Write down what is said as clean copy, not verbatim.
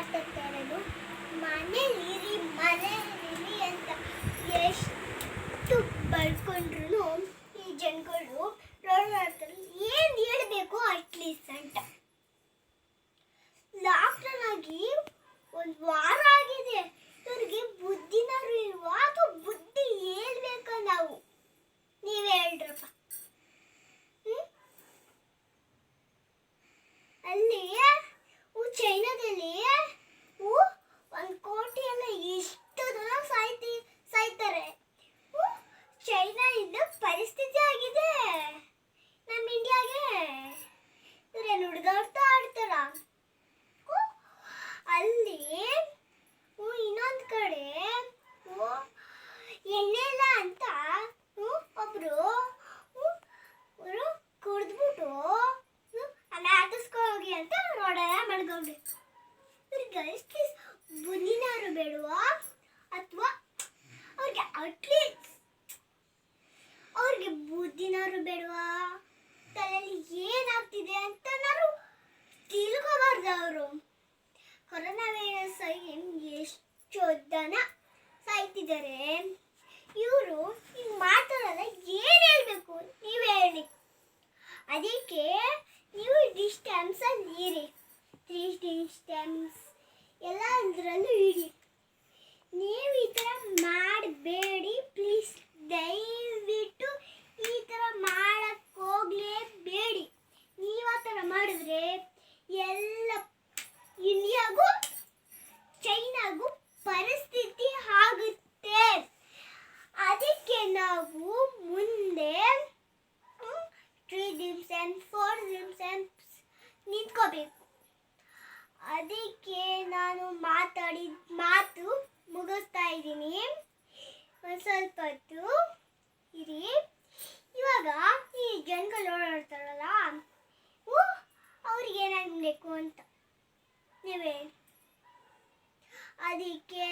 ಮಾತಾಡ್ತಾ ಇರೋದು ಮನೇಲಿರಿ ಅಂತ ಎಷ್ಟು ಬಡ್ಕೊಂಡ್ರು ಈ ಜನಗಳು ರೋಡ್ ಏನು ಹೇಳಬೇಕು ಅಟ್ಲೀಸ್ಟ್ ಅಂತ. ಲಾಕ್ಡೌನ್ ಆಗಿ ಒಂದು ವಾರ ಆಗಿದೆ, ಇವ್ರಿಗೆ ಬುದ್ಧಿನಾರು ಇಲ್ವಾ ಅಥವಾ ಬುದ್ಧಿ ಹೇಳ್ಬೇಕ ನಾವು? ನೀವೇ ಹೇಳ್ರಪ್ಪ. ಅಲ್ಲಿ ಚೈನಾದಲ್ಲಿ 1 ಕೋಟಿ ಎಲ್ಲ ಎಷ್ಟು ಜನ ಸಾಯ್ತಾರೆ. ಚೈನಾ ಇಂದ ಪರಿಸ್ಥಿತಿ ಆಗಿದೆ ನಮ್ಮ ಇಂಡಿಯಾಗೆ. ಇವ್ರೇನು ಹುಡುಗಾಡ್ತಾ ಆಡ್ತಾರ ಅಲ್ಲಿ. ಇನ್ನೊಂದು ಕಡೆ ಎಣ್ಣೆ ಇಲ್ಲ ಅಂತ ಒಬ್ರು ಕುಡಿದ್ಬಿಟ್ಟು ಅಲ್ಲಿ ಹಾಕಿಸ್ಕೋಗಿ ಅಂತ ರೋಡೆಲ್ಲ ಮಾಡ್ಕೊಂಡ್ರಿ. ಇವ್ರಿಗೆ ಬುದ್ಧಿನಾರು ಬೇಡವಾ? ಅಥವಾ ಅವ್ರಿಗೆ ಅಟ್ಲೀಸ್ಟ್ ಅವ್ರಿಗೆ ಬುದ್ಧಿನಾರು ಬೇಡವಾ? ತಲೆಯಲ್ಲಿ ಏನಾಗ್ತಿದೆ ಅಂತ ನಾವು ತಿಳ್ಕೋಬಾರ್ದು. ಅವರು ಕೊರೋನಾ ವೈರಸ್ ಎಷ್ಟು ಜನ ಸಾಯ್ತಿದ್ದಾರೆ. ಇವರು ಹಿಂಗೆ ಮಾತಾಡಲ್ಲ, ಏನು ಹೇಳಬೇಕು ನೀವೇ ಹೇಳಿ. ಅದಕ್ಕೆ ನೀವು ಡಿಸ್ಟೆನ್ಸ್ ಅಲ್ಲಿ ಇರಿ, 3 ಡಿಸ್ಟೆನ್ಸ್ ಎಲ್ಲ ಅದರಲ್ಲೂ ಇರಿ. ನೀವು ಈ ಥರ ಮಾಡಬೇಡಿ ಪ್ಲೀಸ್, ದಯವಿಟ್ಟು ಈ ಥರ ಮಾಡಕ್ಕೆ ಹೋಗಲೇಬೇಡಿ. ನೀವು ಆ ಥರ ಮಾಡಿದ್ರೆ ಎಲ್ಲ ಇಂಡಿಯಾಗೂ ಚೈನಾಗೂ ಪರಿಸ್ಥಿತಿ ಆಗುತ್ತೆ. ಅದಕ್ಕೆ ನಾವು ಮುಂದೆ 3 ಡಿಸ್ಟೆನ್ಸ್ 4 ಡಿಸ್ಟೆನ್ಸ್ ನಿಂತ್ಕೋಬೇಕು. ಅದಕ್ಕೆ ನಾನು ಮಾತಾಡಿದ ಮಾತು ಮುಗಿಸ್ತಾ ಇದ್ದೀನಿ. ಒಂದು ಸ್ವಲ್ಪ ಹೊತ್ತು ಇರಿ. ಇವಾಗ ಈ ಜನಗಳು ಓಡಾಡ್ತಾರಲ್ಲ, ಅವ್ರಿಗೆ ಏನಾಗಬೇಕು ಅಂತ ನೀವೇ. ಅದಕ್ಕೆ